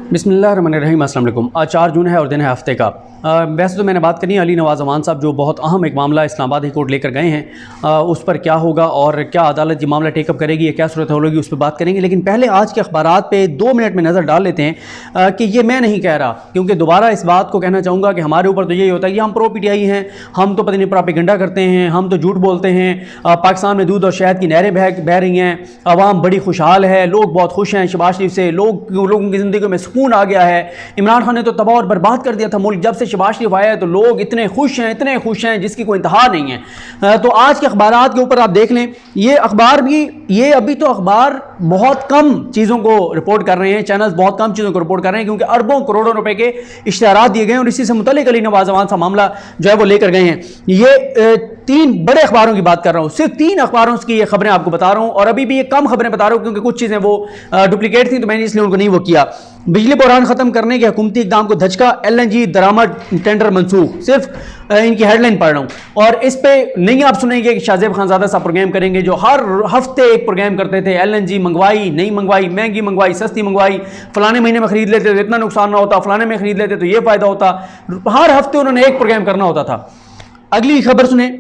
बिस्मिल्लाहिर्रहमानिर्रहीम। अस्सलाम वालेकुम। आज 4 जून है और दिन है हफ्ते का। वैसे तो मैंने बात करनी है अली नवाज़ अमान साहब जो बहुत अहम एक मामला इस्लामाबाद हाई कोर्ट लेकर गए हैं, उस पर क्या होगा और क्या अदालत ये मामला टेकअप करेगी, ये क्या सूरत होगी, उस पर बात करेंगे। लेकिन पहले आज के अखबारात पे 2 मिनट में नज़र डाल लेते हैं कि ये मैं नहीं कह रहा, क्योंकि दोबारा इस बात को कहना चाहूँगा कि हमारे ऊपर तो यही होता है कि हम प्रो PTI हैं, हम तो पता नहीं प्रोपेगेंडा करते हैं, हम तो झूठ बोलते हैं। पाकिस्तान में दूध और शहद की नहरें बह रही हैं, अवाम बड़ी खुशहाल है, लोग बहुत खुश हैं शहबाज शरीफ से, लोगों की ज़िंदगी में सुकून आ गया है। इमरान खान ने तो तबाह और बर्बाद कर दिया था मुल्क, जब से शहबाज शरीफ आया है तो लोग इतने खुश हैं जिसकी कोई इंतहा नहीं है। तो आज के अखबारात के ऊपर आप देख लें, ये अखबार भी अभी तो अखबार बहुत कम चीज़ों को रिपोर्ट कर रहे हैं, चैनल्स बहुत कम चीज़ों को रिपोर्ट कर रहे हैं, क्योंकि अरबों करोड़ों रुपए के इश्तिहारात दिए गए हैं और इसी से मुतल्लिक अली नवाज़ अमान सा मामला जो है वो लेकर गए हैं। ये 3 बड़े अखबारों की बात कर रहा हूँ, सिर्फ 3 अखबारों की ये खबरें आपको बता रहा हूँ, और अभी भी ये कम खबरें बता रहा हूँ क्योंकि कुछ चीज़ें वो डुप्लीकेट थी तो मैंने इसलिए उनको नहीं वो किया। बिजली बहरान खत्म करने के हुकूमती इक़दाम को धचका, LNG दरामद टेंडर मनसूख। सिर्फ इनकी हेडलाइन पढ़ रहा हूँ और इस पे नहीं आप सुनेंगे कि शाहजेब खानजादा साहब प्रोग्राम करेंगे जो हर हफ्ते एक प्रोग्राम करते थे। LNG मंगवाई, नहीं मंगवाई, महंगी मंगवाई, सस्ती मंगवाई, फलाने महीने में खरीद लेते तो इतना नुकसान ना होता, फलाने में खरीद लेते तो ये फायदा होता। हर हफ्ते उन्होंने एक प्रोग्राम करना होता था। अगली खबर सुने,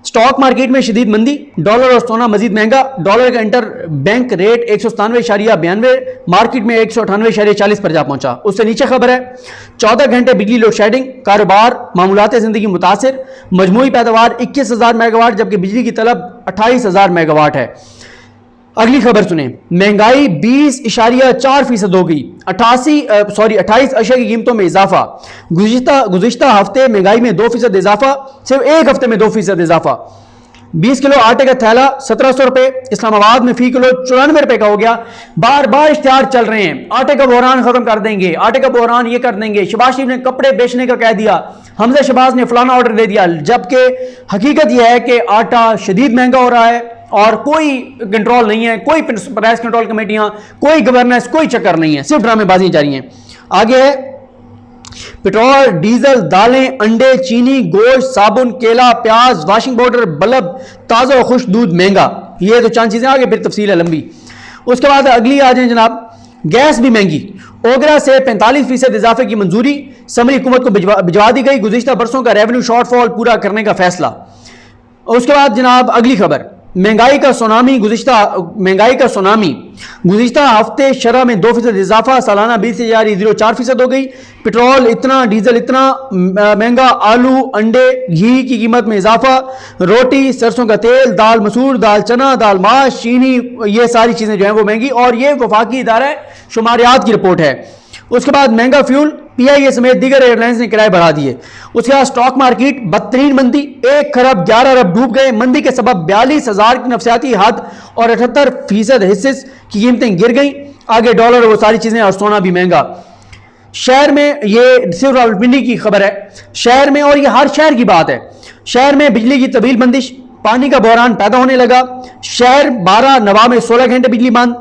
स्टॉक मार्केट में शदीद मंदी, डॉलर और सोना मजीद महंगा। डॉलर का इंटर बैंक रेट 197.92, मार्केट में 198.40 पर जा पहुंचा। उससे नीचे खबर है, 14 घंटे बिजली लोड शेडिंग, कारोबार मामूलात जिंदगी मुतासिर, मजमूई पैदावार 21,000 मेगावाट जबकि बिजली की तलब 28,000 मेगावाट है। अगली खबर सुने, महंगाई 20.4% हो गई, 28 अशिया की कीमतों में इजाफा। गुज़िश्ता हफ्ते महंगाई में 2% इजाफा, सिर्फ एक हफ्ते में 2% इजाफा। 20 किलो आटे का थैला 1700 रुपए, इस्लामाबाद में फी किलो 94 रुपए का हो गया। बार बार इश्तिहार चल रहे हैं, आटे का बहरान खत्म कर देंगे, आटे का बहरान ये कर देंगे। शहबाज शरीफ ने कपड़े बेचने का कह दिया, हमजा शहबाज ने फलाना ऑर्डर दे दिया, जबकि हकीकत यह है कि आटा शदीद महंगा हो रहा है और कोई कंट्रोल नहीं है, कोई प्राइस कंट्रोल कमेटियां, कोई गवर्नेंस, कोई चक्कर नहीं है, सिर्फ ड्रामेबाजी जारी है। आगे है, पेट्रोल, डीजल, दालें, अंडे, चीनी, गोश्त, साबुन, केला, प्याज, वॉशिंग पाउडर, बल्ब, ताज़ा और खुश दूध महंगा। ये तो चंद चीजें, आगे फिर तफसील है लंबी। उसके बाद अगली आ जाए जनाब, गैस भी महंगी, ओगरा से 45% इजाफे की मंजूरी, समरी हुकूमत को भिजवा दी गई। गुज़िश्ता बरसों का रेवेन्यू शॉर्टफॉल पूरा करने का फैसला। उसके बाद जनाब अगली खबर, महंगाई का सुनामी, गुज़िश्ता हफ्ते शरह में 2% इजाफा, सालाना 20.04% हो गई। पेट्रोल इतना, डीजल इतना महंगा, आलू, अंडे, घी की कीमत में इजाफा, रोटी, सरसों का तेल, दाल मसूर, दाल चना, दाल माश, चीनी, ये सारी चीज़ें जो हैं वो महंगी, और ये वफाकी इदारा शुमारियात की रिपोर्ट है। उसके बाद महंगा फ्यूल, PIA समेत दीगर एयरलाइंस ने किराए बढ़ा दिए। उसके बाद स्टॉक मार्केट बदतरीन मंदी, 1 खरब 11 अरब डूब गए। मंदी के सबब 42,000 की नफसियाती हद और 78% हिस्से की कीमतें गिर गई। आगे डॉलर, वो सारी चीजें, और सोना भी महंगा। शहर में, ये सिर्फ रावलपिंडी की खबर है, शहर में, और ये हर शहर की बात है, शहर में बिजली की तवील बंदिश, पानी का बहरान पैदा होने लगा। शहर 12 नवाब में 16 घंटे बिजली बंद,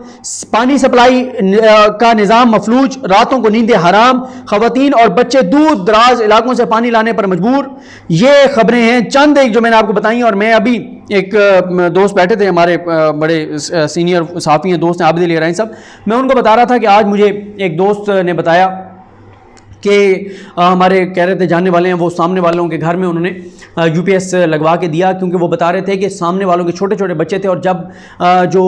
पानी सप्लाई का निज़ाम मफलूज, रातों को नींदें हराम, खवातीन और बच्चे दूर दराज इलाकों से पानी लाने पर मजबूर। ये खबरें हैं चंद एक जो मैंने आपको बताई। और मैं अभी एक दोस्त बैठे थे, हमारे बड़े सीनियर साफ़ी हैं, दोस्त हैं आबिद अली राइन साहब, मैं उनको बता रहा था कि आज मुझे एक दोस्त ने बताया कि हमारे कह रहे थे जानने वाले हैं, वो सामने वालों के घर में उन्होंने UPS लगवा के दिया, क्योंकि वो बता रहे थे कि सामने वालों के छोटे छोटे बच्चे थे और जब जो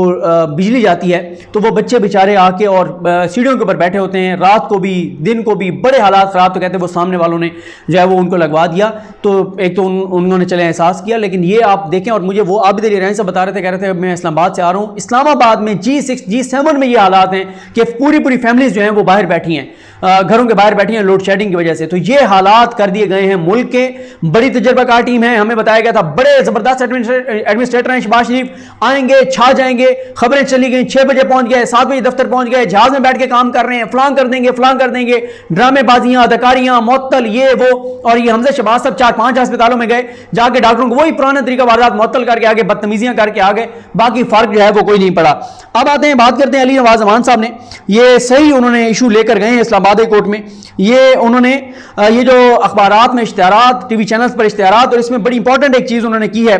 बिजली जाती है तो वो बच्चे बेचारे आके और सीढ़ियों के ऊपर बैठे होते हैं, रात को भी दिन को भी, बड़े हालात ख़राब। तो कहते हैं वो सामने वालों ने जो है वो उनको लगवा दिया। तो एक तो उन्होंने चले एहसास किया, लेकिन ये आप देखें, और मुझे वो आबिद अली रहन से बता रहे थे, कह रहे थे मैं इस्लामाबाद से आ रहा हूँ, इस्लामाबाद में G6 G7 में ये हालात हैं कि पूरी फैमिलीज जो हैं वो बाहर बैठी हैं, घरों के बाहर बैठी हैं लोड शेडिंग की वजह से। तो ये हालात कर दिए गए हैं मुल्क के। बड़ी तजर्बाकार टीम है, हमें बताया गया था, बड़े जबरदस्त एडमिनिस्ट्रेटर हैं, शहबाज शरीफ आएंगे, छा जाएंगे। खबरें चली गई, 6 बजे पहुंच गए, 7 बजे दफ्तर पहुंच गए, जहाज में बैठ के काम कर रहे हैं, फलां कर देंगे, ड्रामेबाजियां, अदाकारियां, मुअत्तल, ये वो। और ये हमजा शहबाज साहब 4-5 अस्पतालों में गए, जाके डॉक्टरों को वही पुराना तरीका वारदात मुअत्तल करके आगे, बदतमीजियां करके आगे, बाकी फर्क जो है वो कोई नहीं पड़ा। अब आते हैं, बात करते हैं अली नवाज अमान साहब ने, ये सही उन्होंने इशू लेकर गए हैं इस्लामाबाद हाई कोर्ट में। ये उन्होंने ये जो अखबारात में इश्तिहारात, TV चैनल्स पर इश्तिहारात, और इसमें बड़ी इंपॉर्टेंट एक चीज़ उन्होंने की है,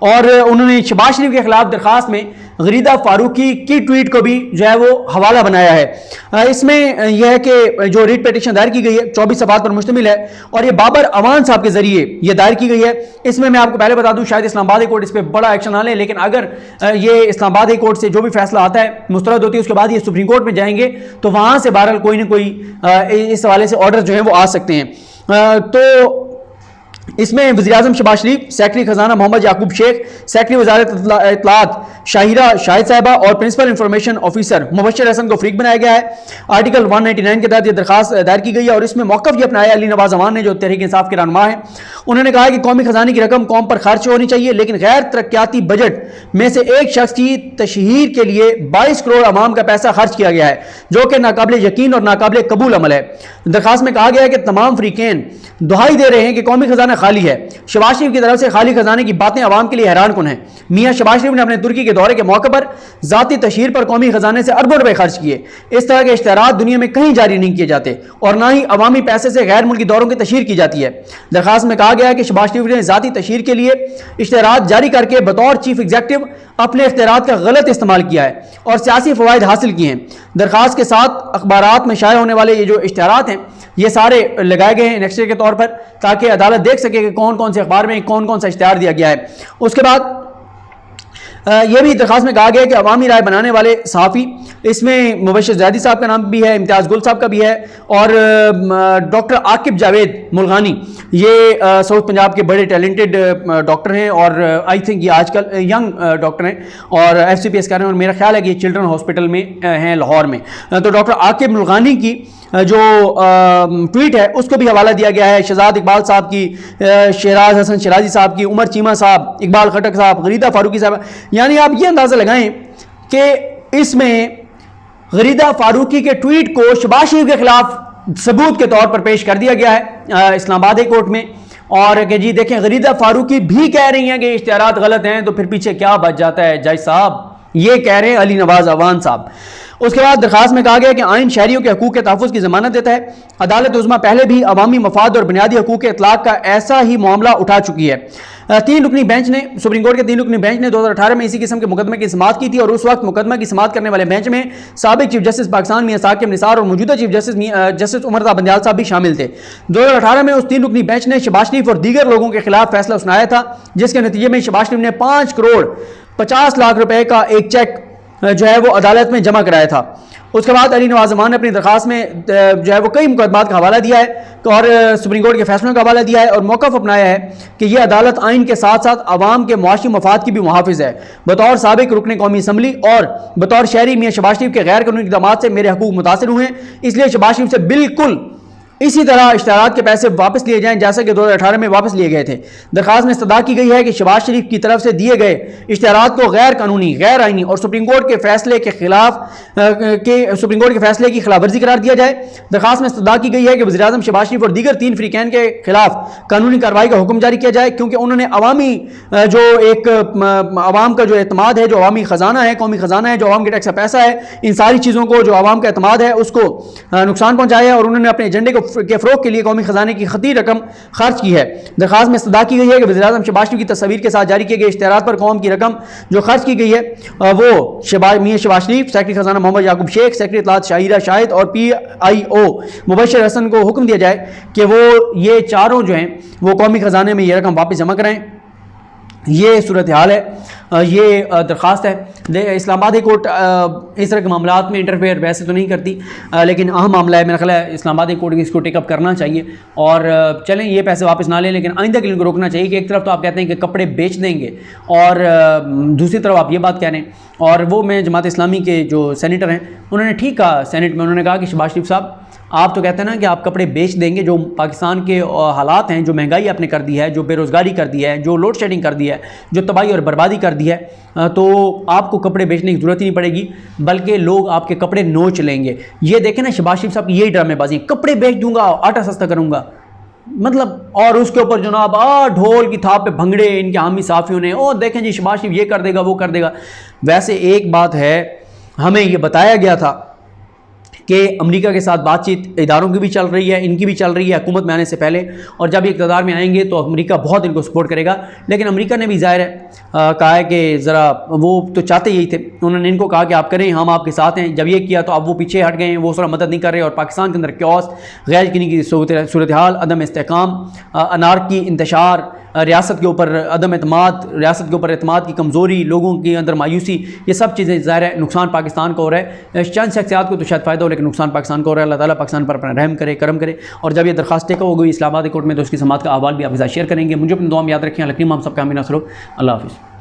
और उन्होंने शहबाज शरीफ के खिलाफ दरखास्त में गरीदा फारूकी की ट्वीट को भी जो है वो हवाला बनाया है। इसमें यह है कि जो रिट पिटीशन दायर की गई है 24 सफ़ात पर मुश्तमिल है और ये बाबर अवान साहब के जरिए ये दायर की गई है। इसमें मैं आपको पहले बता दूं शायद इस्लामाबाद हाई कोर्ट इस पर बड़ा एक्शन ना ले, लेकिन अगर ये इस्लामाबाद हाई कोर्ट से जो भी फैसला आता है मुस्तरद होती है, उसके बाद ये सुप्रीम कोर्ट में जाएंगे तो वहां से बहरहाल कोई ना कोई इस हवाले से ऑर्डर जो है वो आ सकते हैं। तो इसमें वज़ीर-ए-आज़म शहबाज शरीफ, सेक्रेटरी खजाना मोहम्मद याकूब शेख, सेक्रेटरी वजारत इत्तलात शाहिरा शाहिद साहिबा और principal information officer Mubashshir Hasan को फरीक बनाया गया है। आर्टिकल 199 के तहत यह दरखास्त दायर की गई है और इसमें मौक़िफ़ ये अपनाया अली नवाज़ अमान ने, जो तहरीक इंसाफ के रहनुमा है। उन्होंने कहा कि कौमी खजाने की रकम कौम पर खर्च होनी चाहिए, लेकिन गैर तरक्याती बजट में से एक शख्स की तशहीर के लिए 22 करोड़ अवाम का पैसा खर्च किया गया है, जो कि नाकाबिल यकीन और नाकाबिल कबूल अमल है। दरखास्त में कहा गया है कि तमाम फरीकेन दुहाई दे रहे हैं कि कौमी खजाना खाली है। शहबाज शरीफ की तरफ से खाली खजाने की बातें अवाम के लिए हैरान कुन है। मियां शहबाज शरीफ ने अपने तुर्की के दौरे के मौके पर जाती तशहीर पर कौमी खजाने से अरबों रुपए खर्च किए। इस तरह के इश्तहारात दुनिया में कहीं जारी नहीं किए जाते और ना ही अवामी पैसे से गैर मुल्की दौरों की तशहीर की जाती है। दरखास्त में कहा गया है कि शहबाज शरीफ ने जाती तशहीर के लिए इश्तहारात जारी करके बतौर चीफ एग्जीक्यूटिव अपने इख्तियारात का गलत इस्तेमाल किया है और सियासी फवायद हासिल किए हैं। दरखास्त के साथ अखबारात में शाया होने वाले ये जो इश्तहारात हैं ये सारे लगाए गए हैं नेक्स्ट के तौर पर, ताकि अदालत देख सके कि कौन कौन से अखबार में कौन कौन सा इश्तहार दिया गया है। उसके बाद यह भी दरखास्त में कहा गया कि अवामी राय बनाने वाले सहाफ़ी, इसमें मुबश्शिर ज़ैदी साहब का नाम भी है, इम्तियाज़ गुल साहब का भी है और डॉक्टर आकिब जावेद मुल्गानी, ये साउथ पंजाब के बड़े टैलेंटेड डॉक्टर हैं और आई थिंक ये आजकल यंग डॉक्टर हैं और FCPS कर रहे हैं और मेरा ख्याल है कि ये चिल्ड्रन हॉस्पिटल में हैं लाहौर में। तो डॉक्टर आकिब मुल्गानी की जो ट्वीट है उसको भी हवाला दिया गया है। शहजाद इकबाल साहब की, शहराज हसन शराजी साहब की, उमर चीमा साहब, इकबाल खटक साहब, गरीदा फारूकी साहब, यानी आप ये अंदाज़ा लगाएं कि इसमें गरीदा फारूकी के ट्वीट को शहबाज शरीफ के खिलाफ सबूत के तौर पर पेश कर दिया गया है इस्लामाबाद हाई कोर्ट में। और कि जी देखें, गरीदा फारूकी भी कह रही हैं कि इश्तिहारात गलत हैं, तो फिर पीछे क्या बच जाता है जज साहब, ये कह रहे हैं अली नवाज अवान साहब। उसके बाद दरखास्त में कहा गया कि आइन शहरियों के हकूक़ के तहफ़्फ़ुज़ की ज़मानत देता है। अदालत उज़्मा पहले भी अवामी मफाद और बुनियादी हकूक़ के इतलाक़ का ऐसा ही मामला उठा चुकी है। 3 रुकनी बेंच ने, सुप्रीम कोर्ट के 3 रुकनी बेंच ने 2018 में इसी किस्म के मुकदमे की समाअत की थी और उस वक्त मुकदमा की समाअत करने वाले बेंच में साबिक चीफ जस्टिस पाकिस्तान मियां साकिब निसार और मौजूदा चीफ जस्टिस उमर रज़ा बंदियाल साहब भी शामिल थे। 2018 में उस 3 रुकनी बेंच ने शहबाज शरीफ और दीगर लोगों के खिलाफ फैसला सुनाया था, जिसके नतीजे में शहबाज शरीफ ने 5 करोड़ 50 लाख रुपए का एक चेक जो है वो अदालत में जमा कराया था। उसके बाद अली नवाज अमान ने अपनी दरखास्त में जो है वो कई मुकदमात का हवाला दिया है और सुप्रीम कोर्ट के फैसलों का हवाला दिया है और मौक़िफ़ अपनाया है कि यह अदालत आइन के साथ साथ अवाम के मुआशी मफाद की भी मुहाफ़िज़ है। बतौर साबिक रुकन कौमी असम्बली और बतौर शहरी मियां शहबाज शरीफ के गैर कानूनी इक़दामात से मेरे हकूक़ मुतासिर हुए हैं, इसलिए शहबाज शरीफ से बिल्कुल इसी तरह इश्तहारात के पैसे वापस लिए जाएं जैसे कि 2018 में वापस लिए गए थे। दरखास्त में इस्तदा की गई है कि शहबाज शरीफ की तरफ से दिए गए इश्तहारात को गैर कानूनी, गैर आइनी और सुप्रीम कोर्ट के फैसले के खिलाफ वर्जी करार दिया जाए। दरखास्त में इस्तदा की गई है कि वज़ीर-ए-आज़म शहबाज शरीफ और दीगर 3 फरीकैन के खिलाफ कानूनी कार्रवाई का हुक्म जारी किया जाए, क्योंकि उन्होंने अवामी जो एक अवाम का जो एतमाद है, जो अवामी खजाना है, कौमी खजाना है, जो अवाम के टैक्स का पैसा है, इन सारी चीज़ों को जो अवाम का एतमाद है उसको नुकसान पहुँचाया है और उन्होंने अपने एजेंडे को के फ़रोग़ के लिए कौमी खजाने की खतीर रकम खर्च की है। दरखास्त में इस्तदा की गई है कि वज़ीर-ए-आज़म शहबाज शरीफ की तस्वीर के साथ जारी किए गए इश्तिहारात पर कौम की रकम जो खर्च की गई है वो मियां शहबाज शरीफ, सेक्रेटरी खजाना मोहम्मद याकूब शेख, सेक्रेटरी इत्तलात शाहिरा शाहिद और PIO मुबश्शिर हसन को हुक्म दिया जाए कि वो ये चारों जो हैं वो कौमी खजाने में ये रकम वापस जमा कराएँ। ये सूरत हाल है, ये दरख्वास्त है। इस्लामाबाद हाई कोर्ट इस तरह के मामलात में इंटरफेयर वैसे तो नहीं करती, लेकिन अहम मामला है, मेरा ख्याल है इस्लामाबाद हाई कोर्ट इसको टेकअप करना चाहिए और चलें ये पैसे वापस ना लें, लेकिन आइंदा के लिए इनको रोकना चाहिए कि एक तरफ तो आप कहते हैं कि कपड़े बेच देंगे और दूसरी तरफ आप ये बात कह रहे हैं। और वो मैं जमात इस्लामी के जो सेनेटर हैं उन्होंने ठीक कहा, सेनेट में उन्होंने कहा कि शहबाज शरीफ साहब आप तो कहते हैं ना कि आप कपड़े बेच देंगे, जो पाकिस्तान के हालात हैं, जो महंगाई आपने कर दी है, जो बेरोज़गारी कर दी है, जो लोड शेडिंग कर दी है, जो तबाही और बर्बादी कर दी है, तो आपको कपड़े बेचने की ज़रूरत ही नहीं पड़ेगी, बल्कि लोग आपके कपड़े नोच लेंगे। ये देखें ना शहबाज शरीफ साहब की यही ड्रामेबाजी, कपड़े बेच दूंगा, आटा सस्ता करूँगा, मतलब, और उसके ऊपर जनाब ढोल की थाप पे भंगड़े इनके हामी साफियों ने, ओ देखें जी शहबाज शरीफ ये कर देगा वो कर देगा। वैसे एक बात है, हमें ये बताया गया था कि अमेरिका के साथ बातचीत इदारों की भी चल रही है, इनकी भी चल रही है हुकूमत में आने से पहले, और जब ये इक़्तिदार में आएंगे तो अमेरिका बहुत इनको सपोर्ट करेगा। लेकिन अमेरिका ने भी ज़ाहिर है कहा है कि ज़रा वो तो चाहते यही थे, उन्होंने इनको कहा कि आप करें, हम आपके साथ हैं। जब ये किया तो अब वो पीछे हट गए हैं, वो थोड़ा मदद नहीं कर रहे, और पाकिस्तान के अंदर क्योस, गैर यकीनी की सूरत हाल, अदम इस्तेहकाम, अनारकी, इंतशार, रियासत के ऊपर अदम एतमाद, रियासत के ऊपर एतमाद की कमज़ोरी, लोगों के अंदर मायूसी, ये सब चीज़ें ज़ाहिर है नुकसान पाकिस्तान को हो रहा है। चंद शख्सियात को तो शायद फ़ायदा हो, लेकिन नुकसान पाकिस्तान को हो रहा है। अल्लाह ताला पाकिस्तान पर अपना रहम करे, करम करे। और जब ये दरखास्त टेक हो गई इस्लामाबाद कोर्ट में तो उसकी समाअत का अहवाल भी आपके साथ शेयर करेंगे। मुझे अपनी दुआ में याद रखें। अल्लाह हम सबका आमीन। अल्लाह हाफ़िज़।